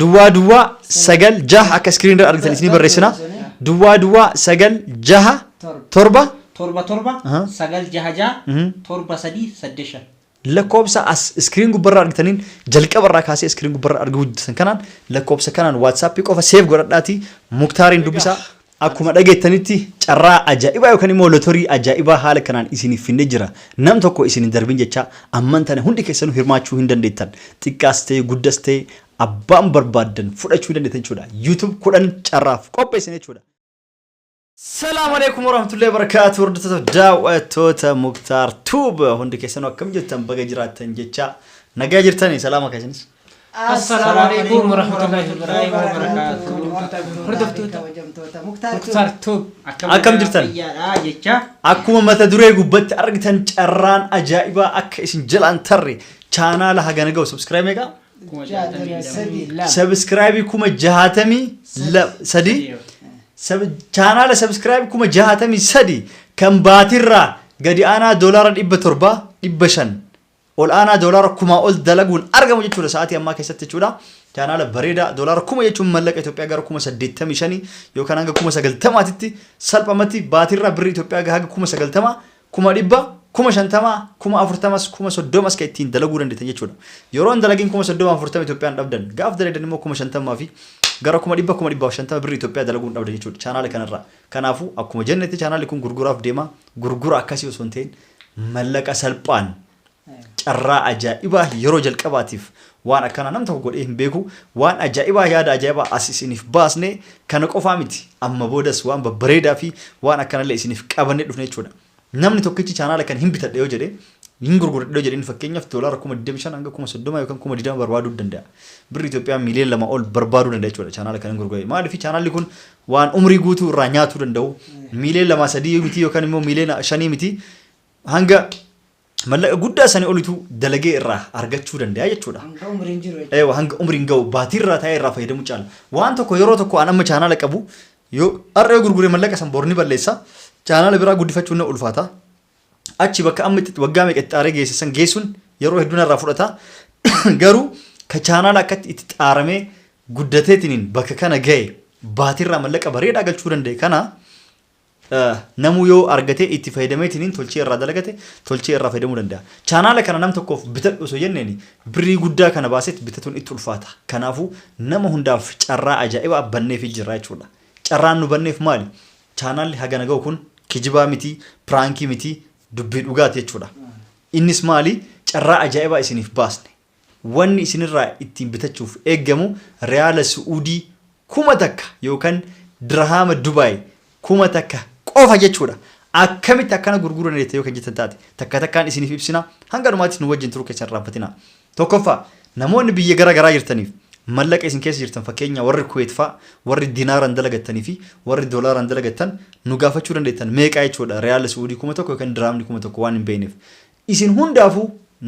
duwwaa sagal jaha akka screen irra argitan isin barreessina duwwaa sagal jaha torba sagal jaha jaha torba sadii saddesha lakkoobsa as screen gubbarra argitanin jalqabarraa kaasee screen gubbarra argu hojjetan kanaan lakkoobsa kanaan WhatsApp qofa save godhadhaati Muktaarin dubbisa akkuma dhageettanitti carraa ajaa'ibaa yookaan immoo lotorii ajaa'ibaa haala kanaan isiniif finnee jira nam tokko isinin darbin jecha ammantan hundi keessanuu hirmaachuu hin dandeettan xiqqaas ta'e guddas ta'e abbaan barbaadan fudhachuu dandeettan jechuudha YouTube 10 carraaf qopheessin jechuudha. Assalamu alaikum warahmatullahi wabarakatuh hordoftoota daawwattoota Muktaar Tube hundi keessanuu akkam jirtan baga jiraattan jecha nagaa jirtanii salaama keessaniis. Assalamu alaikum warahmatullahi wabarakatuh hordoftoota Muktaar Tube akkam jirtan jecha akkuma mata duree gubbatti argitan carraan ajaa'ibaa akka isin jalaan tarre chaanaala hagana ga'u subscribe meeqa subscribe kuma 63 channel subscribe kuma 63 kan baatirra gadi ana dollar 700 500 ol ana dollar kuma ol dalaguun argamu jechuudha sa'aatii amma keessatti jechuudha channel bareeda dollar kuma jechuun mallaqa Itoophiyaa gara kuma 85 yookaan hanga kuma 90 atti salphamatti baatirra birri Itoophiyaa hanga kuma 90 kuma 100 kuma 50 kuma 40 kuma 30 ska ittiin dalaguu dandeettan jechuudha yeroo dalagin kuma 30 40 Itoophiyaan dhabdan gaaf daladan immoo kuma 50 fi gara kuma 150 birri Itoophiyaa dalaguun dhabdan jechuudha channel kanarra kanaafu akkuma jennete channel kun gurguraaf deema gurgura akkasii osoo hin ta'in mallaqa salphaan carraa ajaa'ibaa yeroo jalqabaatiif waan akkana nam tokko godhee hin beeku waan ajaa'ibaa yaada ajaa'ibaa as isiniif baasne kana qofaa miti amma boodas waan babbareedaa fi waan akkanallee isiniif qabannee dhufne jechuudha namni tokkichi channel kan hin bitadhe yoo jedhe hin gurguradhe jedhin fakkeenyaaf dollar 25 hanga 30 yookaan 20 barbaaduu danda'a birri Itoophiyaa miiliyoona 2 ol barbaaduu danda'a jechuudha channel kan gurguree maaliif channel kun waan umrii guutuu irraa nyaatuu danda'u miiliyoona 2 3 miti yookaan immoo miiliyoona 5 miti hanga mallaqa guddaa sanii olitu dalagee irraa argachuu danda'a jechuudha hanga umriin ga'u baatirraa taa'ee irraa fayyadamu caala waan tokko yeroo tokko an amma channel qabu yoo arree gurguree mallaqa san borni balleessa channel biraa guddifachuun na ulfaata achi bakka amma itti waggaa meeqatti xaaree geessisan geessuun yeroo hedduun irraa fudhata garuu ka channel akkatti itti xaaramee guddateetiniin bakka kana ga'e baatirraa mallaqa bareedaa galchuu danda'e kana namu yoo argate itti fayyadameetiniin tolchee irraa dalagate tolchee irraa fayyadamuu danda'a channel kana nam tokkoof bitadhu osoo jenneeni birrii guddaa kana baasetti bitatuun itti ulfaata kanaafu nama hundaaf carraa ajaa'ibaa banneef jira jechuudha carraan nu banneef maali channel hagana ga'u kun kijibaa miti pranki miti dubbii dhugaati jechuudha innis maali carraa ajaa'ibaa isiniif baasne wanni isinirraa ittiin bitachuuf eeggamu riyaala suudii kuma takka yookaan dirhama Dubai kuma takka qofa jechuudha akkamitti akkana gurguran leete yookaan jettan taate takka takkaan isiniif ibsina hanga dhumaatti nu wajjin turuu keessan raaffatina tokkoffaa namoonni biyya gara garaa jirtaniif mallaqa isin keessa jirtan fakkeenya warri Kuwait fa warri dinaaran dalagattanii fi warri doolaaran dalagattan nu gaafachuu dandeettan meeqa jechuudha riyaala suudii kuma tokko yookaan dirhamni kuma tokko waan hin beekneef isin hundaafu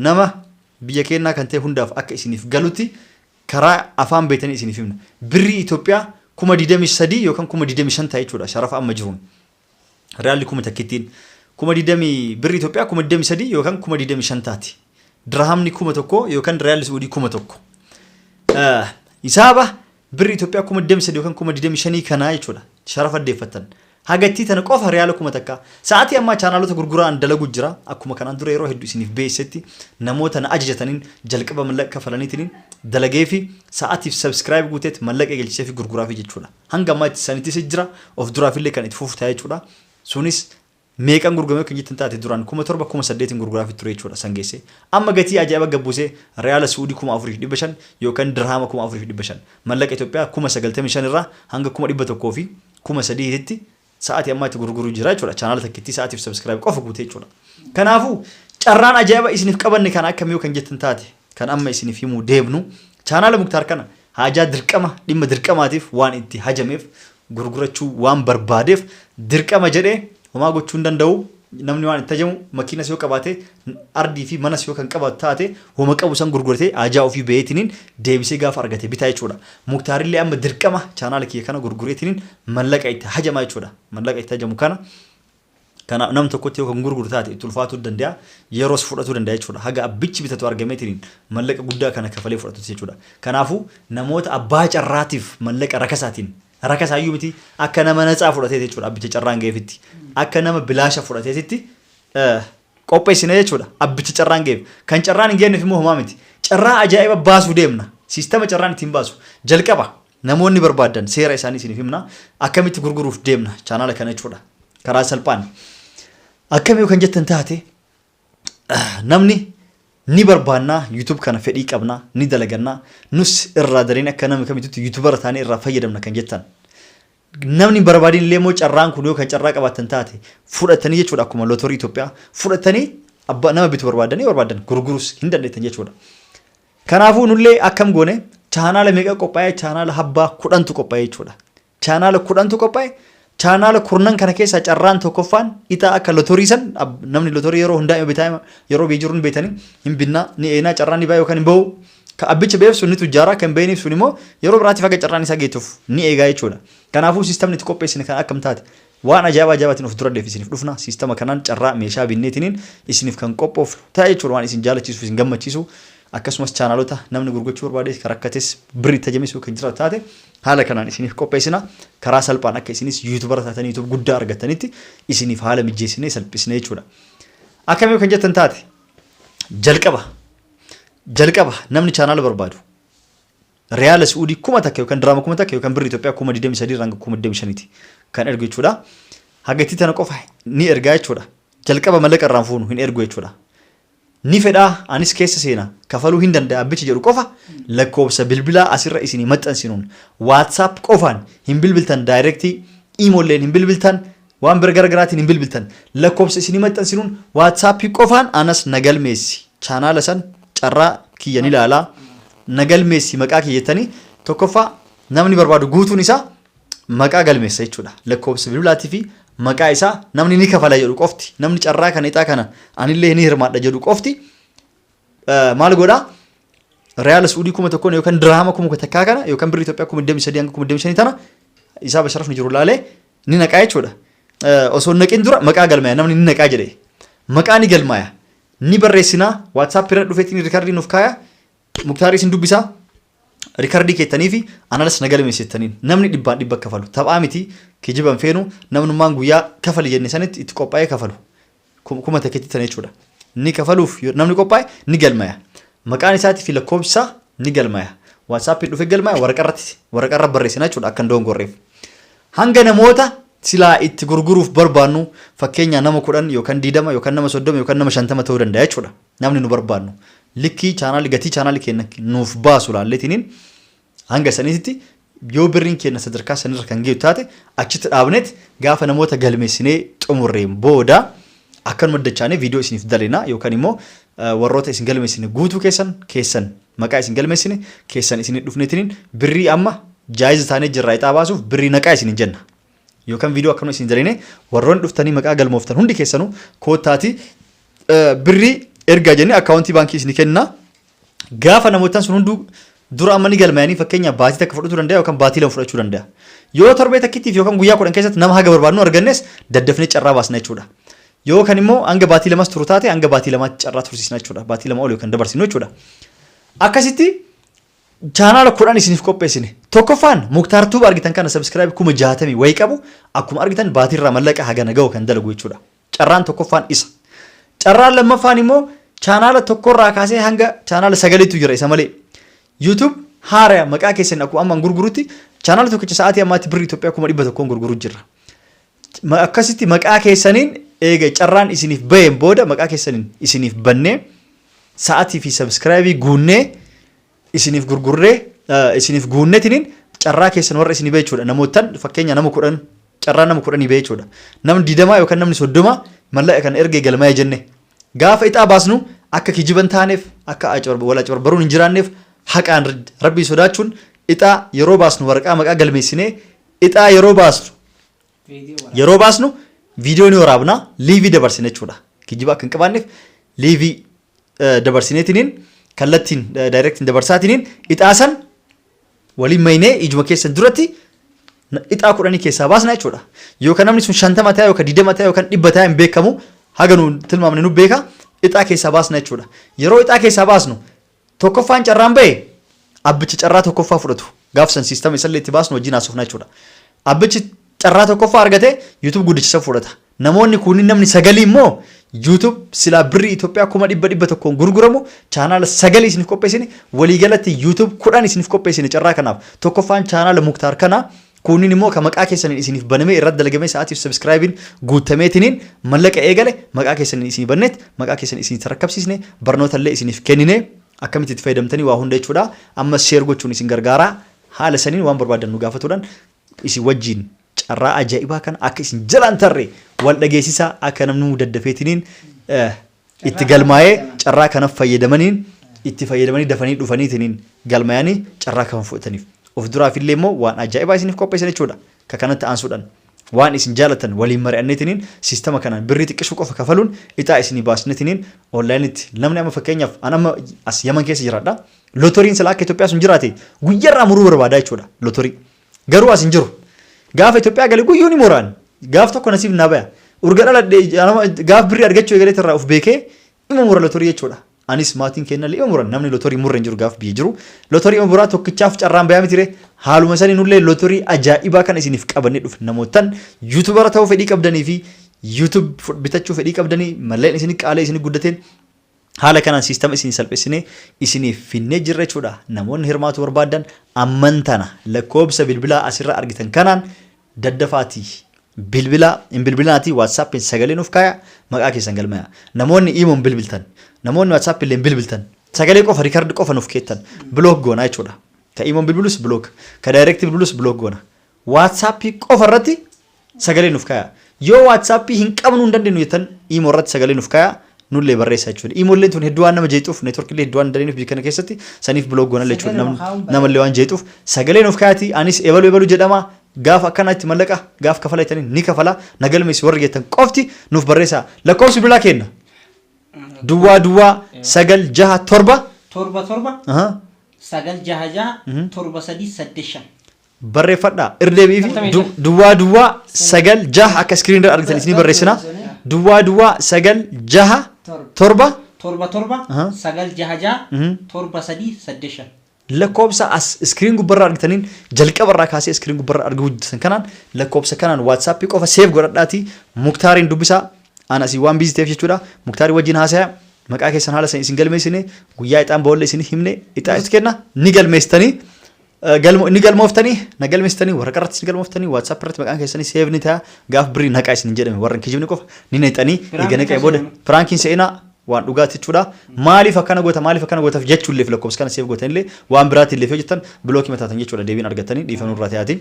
nama biyya keenyaa kan ta'e hundaaf akka isiniif galutti karaa afaan beetanii isiniif himna birri Itoophiyaa kuma 23 yookaan kuma 25 ta'e jechuudha sharafa amma jiruun riyaalli kuma takkittiin kuma 20 birri Itoophiyaa kuma 23 yookaan kuma 25 taati dirhamni kuma tokko yookaan riyaalli suudii kuma tokko isaaba birri Itoophiyaa kuma 23 yookaan kuma 25 kana jechuudha sharafa deeffatan hagatti tana qofa riyaala kuma takka sa'aatii amma chaanaalota gurguraan dalagu jira akkuma kanaan dura yeroo hedduu isiniif beesetti namoota na ajajataniin jalqaba mallaqa kafalaniitiin dalagee fi sa'aatiif subscribe guuteet mallaqa galchisee fi gurguraa fi jechuudha hanga amma itti sanitis jira of duraafillee kan itti fuftaa jechuudha sunis meeqan gurgurame kan jettan taate duraan 7,000 8,000 gurguraa fi ture jechuudha sangeesse amma gatii ajaa'iba gabbusee riyaala suudii 4,500 yookaan dirhama 4,500 mallaqa Itoophiyaa 95 irraa hanga 100 fi 3,000 tti sa'aatii amma itti gurguruu jira jechuudha channel takkitti sa'aatiif subscribe qofa guutee jechuudha kanaafu carraan ajaa'iba isiniif qabanne kana akkamii kan jettan taate kan amma isiniif himuu deebnu channel Muktaar kana haajaa dirqama dhimma dirqamaatiif waan itti hajameef gurgurachuu waan barbaadeef dirqama jedhee homaa gochuu hin danda'u namni waan itti hajamu makiinas yoo qabaate ardii fi manas yoo kan qabaatu taate homa qabu san gurguratee ajaa ofii beeyetiniin deebisee gaafa argate bitaa jechuudha Muktaarillee amma dirqama channel kiyya kana gurgureetiniin mallaqa itti hajamaa jechuudha mallaqa itti hajamu kana kana nam tokkotti yookaan gurgurtaati itti ulfaatu danda'a yeroos fudhatu danda'a jechuudha haga abbichi bitatu argameetiin mallaqa guddaa kana kafalee fudhatu jechuudha kanaafuu namoota abbaa carraatiif mallaqa rakasaatiin rakasaayyuu miti akka nama natsaa fudhatee jechuudha abbicha carraan geefitti akka nama bilaasha fudhateetitti qopheessine jechuudha abbicha carraan geef kan carraan hin geenneef immoo homaa miti carraa ajaa'iba baasuu deemna siistama carraan ittiin baasu jalqaba namoonni barbaadan seera isaanii isiniif himna akkamitti gurguruuf deemna chaanaala kana jechuudha karaa salphaan akkamii kan jettan taate namni ni barbaannaa YouTube kana fedhii qabna ni dalagannaa nus irraa dariin akka nama kamitutti YouTuber taanee irraa fayyadamna kan jettan namni barbaadin illee moo carraan kun yoo kan carraa qabaatan taate fudhatanii jechuudha akkuma lootorii Itoophiyaa fudhatanii abba nama bitu barbaadan gurgurus hin dandeettan jechuudha kanaafuu nullee akkam goone chaanaala meeqa qophaa'ee chaanaala habbaa 10tu qophaa'ee jechuudha chaanaala 10tu qophaa'ee chaanaala kurnan kana keessa carraan tokkoffaan ita akka lootorii san namni lootorii yeroo hundaa bitaa yeroo bijiruun beetanii hin binna ni eenaa carraan ni baay'oo kan hin bahu ka abbicha beefsu ni tujjaara kan beeniif sun immoo yeroo biraatiif akka carraan isaa geetuuf ni eegaa jechuudha kanaafuu siistamni itti qopheessine kan akkam taate waan ajaa'ibaatiin of dura deef isiniif dhufna siistama kanaan carraa meeshaa binneetiniin isiniif kan qophoof ta'e jechuudha waan isin jaalachiisuuf isin gammachiisu akkasumas chaanaalota namni gurgurachuu barbaade karakkates birri tajamisu kan jiraatu taate haala kanaan isiniif qopheessina karaa salphaan akka isinis YouTuber taatanii YouTube guddaa argatanitti isiniif haala mijeessinee salphisnee jechuudha akkamii kan jettan taate jalqaba namni chaanaala barbaadu Real Saudi kuma takka yookaan drama kuma takka yookaan birri Itoophiyaa kuma 23 ranga kuma 25ti kan ergu jechuudha hagati tana qofa ni ergaa jechuudha jalqaba mallaqa irraan fuunu hin ergu jechuudha ni fedha anis keessa seena kafaluu hin danda'a abbichi jedhu qofa lakkoobsa bilbilaa asirra isinii maxxansinuun WhatsApp qofaan hin bilbiltan direct email hin bilbiltan waan bir gargaraatiin hin bilbiltan lakkoobsa isinii maxxansinuun WhatsApp qofaan anas nagalmeessi chaanaala san carraa kiyyan ilaalaa nagalmeessi maqaa kiyyettanii tokkoffaa namni barbaadu guutuun isaa maqaa galmeessa jechuudha lakkoobsa bilbilaatii fi maqaa isaa namni ni kafala jedhu qofti namni carraa kana ixaa kana anillee ni hirmaadha jedhu qofti maal godha Real Saudi kuma tokkoon yookaan dirhama kuma takkaa kana yookaan birri Itoophiyaa kuma 23 hanga kuma 25 tana isaa basharaf ni jiru laalee ni naqaa jechuudha osoo naqin dura maqaa galmaaya namni ni naqaa jedhe maqaa ni galmaaya ni barreessinaa WhatsApp irra dhufeetiin riikardii nuuf kaaya Muktaarii isin dubbisaa riikardii keettanii fi analis nagalmeessitaniin namni dhibba kafalu taphaa miti kijiban feenu namnummaan guyyaa kafali jenne sanitti itti qophaa'ee kafalu kuma takkeetti tan jechuudha ni kafaluuf namni qophaa'e ni galmaya maqaan isaatii fi lakkoobsa ni galmaya WhatsApp dhufe galmaya waraqarra barreessina jechuudha akka doongorreef hanga namoota silaa itti gurguruuf barbaannu fakkeenya nama 10 yookaan 20 yookaan nama 30 yookaan nama 50 ta'uu danda'a jechuudha namni nu barbaannu likki chaanaali gatii chaanaali kenna nuuf baasu laalleetiniin hanga sanitti yoo birriin kenna sadarkaa sanirra kan geeyu taate achitti dhaabneet gaafa namoota galmeessinee xumurreen booda akkanuma dachaanee viidiyoo isiniif dalina yookaan immoo warroota isin galmeessine guutuu keessan maqaa isin galmeessine keessan isin dhufneetiniin birrii amma jaayiz taanee jirraa ixaa baasuuf birrii naqaa isin jenna yookaan viidiyoo akkanuma isin daline warroonni dhuftanii maqaa galmooftan hundi keessanuu koottaati birrii ergaa jennee akkaawuntii baankii isin kenna gaafa namootaan sun hunduu dura amma ni galmaayanii fakkeenya baatii takka fudhachuu danda'a yookaan baatii lama fudhachuu danda'a yoo torbee takkittiif yookaan guyyaa 10 keessatti nama haga barbaadnu argannes daddafnee carraa baasna jechuudha yookaan immoo hanga baatii lamas turu taate hanga baatii lamaatti carraa tursiisna jechuudha baatii lama ol yookaan dabarsinu jechuudha akkasitti chaanaala 10 isiniif qopheessine tokkoffaan Muktaar Tuub argitan kana subscribe kuma 60 wayi qabu akkuma argitan baatii irraa mallaqa haga naga'u kan dalagu jechuudha carraan tokkoffaan isa carraan lammaffaan immoo chaanaala tokkorraa kaasee hanga chaanaala 9tu jira isa malee YouTube haara maqaa keessan akkuma amma gurgurutti chaanaala tokkicha sa'aatii ammaatti birri Itoophiyaa kuma 100 gurguru jirra akkasitti maqaa keessaniin eega carraan isiniif baheen booda maqaa keessaniin isiniif bannee sa'aatii fi subscribe guunnee isiniif gurgurree isiniif guunneetiniin carraa keessan warra isinii bahee jechuudha namootaan fakkeenya nama 10 carraa nama 10 bahee jechuudha namni 20 yookaan namni 30 mallaqa kan ergee galmaa'ee jenne gaafa ixaa baasnu akka kijiban taaneef akka wala barbaruun hin jiraanneef haqaan rabbii sodaachuun ixaa yeroo baasnu waraqaa maqaa galmeessinee ixaa yeroo baasnu viidiyoo ni waraabna liivii dabarsine jechuudha kijiba akka hin qabaanneef liivii dabarsineetiniin kallattiin daayirektiin dabarsaatiniin ixaa san waliin maynee ijuma keessan duratti ixaa kudhanii keessaa baasna jechuudha. Yookaan namni sun 50 ta'e yookaan 20 ta'e yookaan 100 ta'e hin beekamu haga nu tilmaamne nu beeka ixaa keessaa baasna jechuudha. Yeroo ixaa keessaa baasnu tokkoffaan carraan ba'e abbichi carraa tokkoffaa fudhatu. Gaafsan siistama isallee itti baasnu wajjin haasofna jechuudha. Abbichi carraa tokkoffaa argate YouTube guddicha fudhata. Namoonni kunniin namni sagalii immoo YouTube silaa birrii Itoophiyaa 100,100 gurguramu chaanaala sagalii isiniif qopheessine waliigalatti YouTube 10 isiniif qopheessine carraa kanaaf tokkoffaan chaanaala Muktaar kana kunniin immoo ka maqaa keessaniin isiniif banamee irratti dalagamee sa'aatiif subscribein guutameetiniin mallaqa eegale maqaa keessaniin isinii banneet maqaa keessaniin isinii tarkabbsiisne barnoota illee isiniif kennine akkamitti itti fayyadamtanii waa hunda jechuudha. Amma share gochuun isin gargaara haala saniin waan barbaadan nu gaafatuudhaan isin wajjin carraa ajaa'ibaa kana akka isin jalaan tarree wal dhageessisaa akka namni daddafeetiniin itti galmaa'ee carraa kana fayyadamaniin itti fayyadamanii dafanii dhufaniitiniin galmaa'anii carraa kana fudhataniif of duraaf illee immoo waan ajaa'ibaa isiniif qopheessan jechuudha. Ka kanatti aansuudhaan waan isin jaalatan waliin mari'anneetiniin siistama kanaan birrii xiqqishuu qofa kafaluun ixaa isinii baasneetiniin onlaayinitti namni amma fakkeenyaaf an amma as Yaman keessa jiraadha. Lootoriin silaa akka Itoophiyaa sun jiraate guyyaarraa muruu barbaada jechuudha lootorii. Garuu as hin jiru. Gaafa Itoophiyaa galee guyyuu ni muraan. Gaaf tokko nasiif na baya. Urga dhaladhee gaaf birrii argachuu eegalee irraa of beekee ima mura lootorii jechuudha. Anis maatiin kennallee ima muran namni lootorii murre hin jiru gaaf biyya jiru. Lootorii ima muraa tokkichaaf carraan bayaa mitire haaluma sanii nullee lootorii ajaa'ibaa kana isiniif qabannee dhufe namootaan yuutuubara ta'uu fedhii qabdanii fi yuutuub bitachuu fedhii qabdanii malleen isinii qaalee isinii guddateen haala kanaan siistama isinii salphisnee isiniif finnee jirra jechuudha. Namoonni hirmaatu barbaadan ammantana lakkoobsa bilbilaa asirra argitan kanaan daddafaatii bilbilaati WhatsApp sagalee nuuf kaaya maqaa keessan galmaya. Namoonni imoon bilbiltan namoonni WhatsApp illee bilbiltan sagalee qofa riikard qofa nuuf keettan block goona jechuudha. Ka imoon bilbilus block ka direct bilbilus block goona. WhatsApp qofa irratti sagalee nuuf kaaya. Yoo WhatsApp hin qabnu hin dandeenyu jettan imo irratti sagalee nuuf kaaya. Nullee barreessaa jechuudha. Imoollee tun hedduu waan nama jeetuuf neetworkillee hedduu waan dandeenyuuf biyya kana keessatti saniif block goona jechuudha. Namallee waan jeetuuf sagalee nuuf kaayati anis ebalu jedhama. Gaaf akkanatti mallaqa gaaf kafalaytanii ni kafala nagalmees warri jettan qofti nuuf barreessaa. Lakkoofsi bilbilaa kenna. Duwwaa 967 966 barreeffadhaa irdeebii fi duwwaa 96 akka iskiriin irra argitan isinii barreessina. Duwwaa 96 torba 966 lakkoobsa as iskiriin gubbarraa argitaniin jalqabarraa kaasee iskiriin gubbarraa argitan kanaan lakkoobsa kanaan WhatsApp qofa seef godhadhaati Muktaariin dubbisaa ana asii waan biiziteef jechuudha. Muktaarii wajjin haasaya maqaa keessan haala isin galmeessine guyyaa ixaan boolla isin himne ixaa itti kenna ni galmeessitanii ni galmooftanii na galmeessitanii warra qarratti ni galmooftanii WhatsApp irratti maqaan keessanii seef ni ta'a gaaf birrii naqaa isin jedhame warra kijibni qofa ni naqxanii eegana qe'ee booda piraankiin seenaa waan dhugaati jechuudha. Maaliif akkana gootaaf jechuulleef lakkoofsa kana seef gootanillee waan biraatti illee hojjetan bilookii mataatan jechuudha deebiin argatanii dhiifamuu irraa ta'aatiin.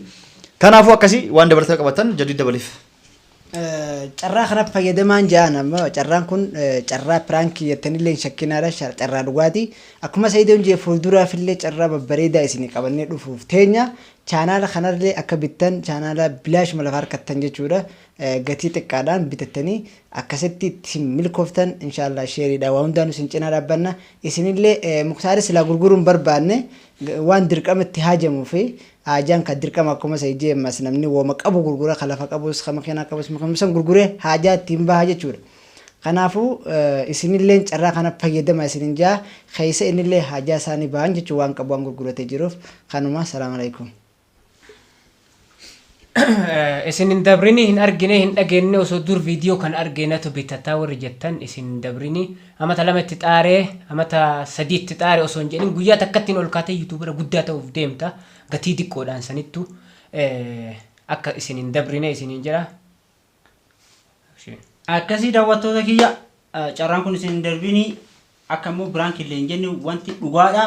Kanaafuu akkasii waan dabalataa qabatan jadii dabaleef. Carraa kana fayyadamaan ja'an amma carraan kun carraa piraankii jettanillee shakkinaadha carraa dhugaati. Akkuma Sa'iidoon jee fuulduraaf illee carraa babbareedaa isinii qabannee dhufuuf teenya chaanaala kanallee akka bittan chaanaala bilaash malafa harkattan jechuudha. Gatii xiqqaadhaan bitattanii akkasitti itti milkooftan inshallah sheeriidha waan hundaanuu isin cinaa dhaabbanna. Isinillee Muktaarii silaa gurguruun barbaanne waan dirqama itti haajamuu fi haajaan kan dirqama akkuma Sa'iidii ammas namni wooma qabu gurgura kalafa qabus kama keenyaa qabus makamisan gurguree haajaa ittiin baha jechuudha. Kanaafuu isinillee carraa kana fayyadama isinin jaa keessa inillee haajaa isaanii bahan jechuun waan qabu waan gurguratee jiruuf kanuma salaamu alaykum. Isin dabrini hin argine hin dhageenye osoo dur viidiyoo kan argeenatu bitataa warri jettan isin dabrini amata lama itti xaaree amata sadii itti xaaree osoo hin jedhin guyyaa takkattiin ol kaatee yuutuubira guddaa ta'uuf deemta gatii xiqqoodhaan sanittu akka isin hin dabrine isin hin jira. Akkasii daawwattoota kiyya carraan kun isin hin darbini akka immoo biraankii illee hin jenne wanti dhugaadha.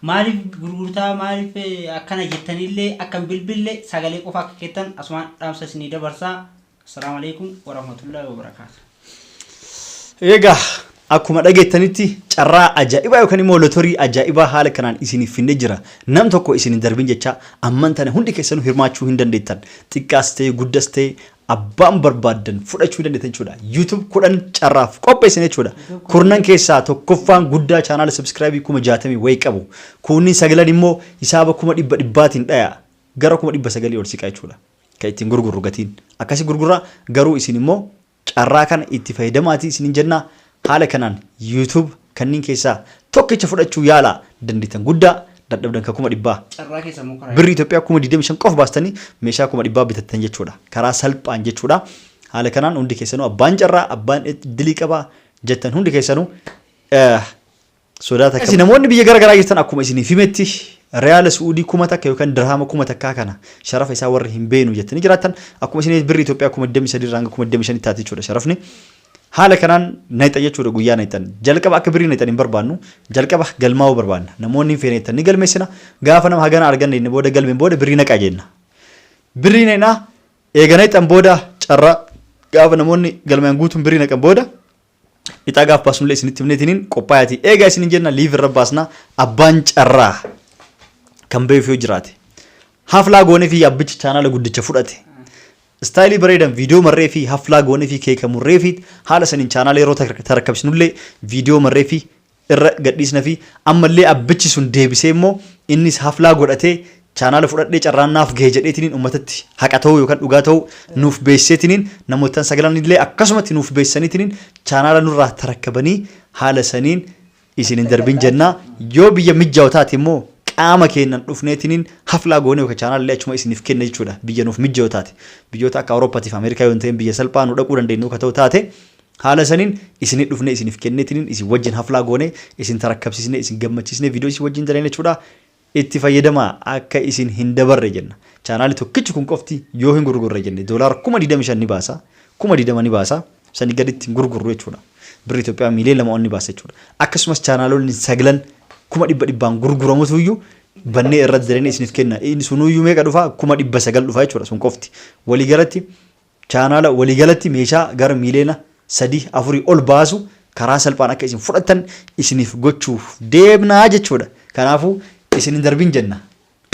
Maaliif gurgurtaa maaliif akkana jettanillee akka bilbillee sagalee qofa akka kettan asumaan dhaamsa isinii dabarsaa. Assalaamu alaykum wa rahmatullahi wa barakaatuh. Egaa akkuma dhageettanitti carraa ajaa'ibaa yookaan immoo lootorii ajaa'ibaa haala kanaan isiniif finnee jira. Nam tokko isin hin darbin jecha amman tana hundi keessanuu hirmaachuu hin dandeettan. Xiqqaas ta'e guddas ta'e abbaan barbaadan fudhachuu dandeettan jechuudha. YouTube 10 carraaf qopheessin jechuudha. Kurnan keessaa tokkoffaan guddaa chaanaala subscribe 60 wayi qabu. Kunni sagalan immoo hisaaba 100,000tiin dhaya gara 900 ol siqaa jechuudha. kan ittiin gurgurru gatiin. Akkasi gurgurra garuu isin immoo carraa kana itti fayyadamaati isin jenna. Haala kanaan YouTube kanneen keessaa tokkicha fudhachuu yaala dandeettan guddaa dadhabdan ka 100 Carraa keessa immoo karaa birrii Itoophiyaa 25 qofa baastanii meeshaa 100 bitattan jechuudha. Karaa salphaan jechuudha. Haala kanaan hundi keessanuu abbaan carraa abbaan dilii qabaa jettan hundi keessanuu sodaata qaba. Namoonni biyya gara garaa jirtan akkuma isiniif himetti Reyaala Suudii 1000 yookaan dirhama 1000 kana sharafa isaa warri hin beenu jettanii jiraattan akkuma isiniif birrii Itoophiyaa 23 irraa 25 taati jechuudha sharafni. Haala kanaan nayxa jechuudha guyyaa nayxan jalqaba akka birrii nayxan hin barbaannu jalqaba galmaa'uu barbaanna namoonni hin feeneettan ni galmeessina gaafa nama hagana arganne inni booda galmeen booda birrii naqaa jenna. Birrii nayxaa eega nayxan booda carraa gaafa namoonni galmeen guutuun birrii naqan booda ixaa gaaf baasnullee isinitti himneetiniin qophaa'aati eegaa isinin jenna liiv irra baasna abbaan carraa kan beeku yoo jiraate haflaa goonee fi yabbicha chaanaala guddicha fudhate istaayilii bareedan viidiyoo marree fi haflaa goonee fi keeka murree fi haala saniin chaanaala yeroo tarakkabsinullee viidiyoo marree fi irra gadhiisna fi ammallee abbichi sun deebisee immoo innis haflaa godhatee chaanaala fudhadhee carraan naaf gahee jedheetiniin uummatatti haqa ta'uu yookaan dhugaa ta'uu nuuf beeksiseetiniin namootaan sagalanillee akkasumatti nuuf beeksisaniitiniin chaanaala nurraa tarakkabanii haala saniin isin hin darbin jennaa yoo biyya mijjaa'u taate immoo qaama keennan dhufneetiniin haflaa goonee yookaan chaanaallee achuma isiniif kenna jechuudha biyya nuuf mijjaa'u taate biyyoota akka Awurooppaatii fi Ameerikaa yoo ta'in biyya salphaa nu dhaquu dandeenyu akka ta'u taate haala saniin isinii dhufnee isiniif kenneetiniin isin wajjin haflaa goonee isin tarakkabsiisnee isin gammachiisnee viidiyoo isin wajjin daleen jechuudha. Itti fayyadamaa akka isin hin dabarre jenna. Chaanaali tokkichi kun qofti yoo hin gurgurre jenne doolaara 25,000 ni baasa. 20,000 ni baasa. Sani gaditti hin gurgurru jechuudha. Birrii Itoophiyaa miiliyoona 2 ni baasa jechuudha. Akkasumas chaanaalonni sagalan 100,000 gurguramutu iyyuu bannee irratti daleen isiniif kenna. Sunuyyuu meeqa dhufa 900 dhufa jechuudha sun qofti. Waliigalatti chaanaala waliigalatti meeshaa gara miiliyoona 3-4 ol baasu karaa salphaan akka isin fudhattan isiniif gochuuf deemnaa jechuudha. Kanaafuu isin hin darbin jenna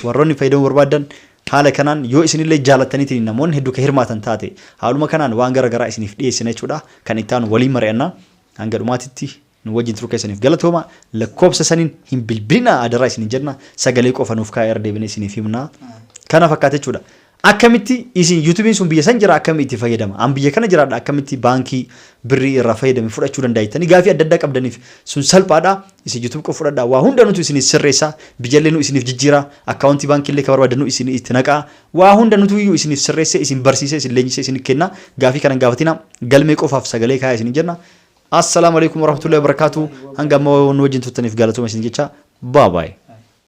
warroonni fayyadamuu barbaadan haala kanaan yoo isinillee jaalataniitiin namoonni hedduu ka hirmaatan taate haaluma kanaan waan gara garaa isiniif dhiyeessina jechuudha kan itti aanu waliin mari'annaa hanga dhumaatitti nu wajjin turuu keessaniif galatooma lakkoobsa saniin hin bilbilina adaraa isin jenna sagalee qofa nuuf kaa'ee deebinee isiniif himna kana fakkaata jechuudha. Akkamitti isin YouTube'n sun biyya san jira akkamitti fayyadama an biyya kana jiraadha akkamitti baankii birrii irraa fayyadame fudhachuu dandaayitanii gaafii adda addaa qabdaniif sun salphaadha isin YouTube qofa fudhadhaa waa hunda nutu isin sirreessa biyyallee nu isiniif jijjiira akkaawuntii baankiillee ka barbaadannu isin itti naqaa waa hunda nutu iyyuu isiniif sirreesse isin barsiise isin leenjise isin kenna gaafii kana gaafatina galmee qofaaf sagalee kaa'aa isin jenna. Assalaamu alaykum warahmatullahi wabarakatuh hanga amma nu wajjin turtaniif galatooma isin jecha bye bye.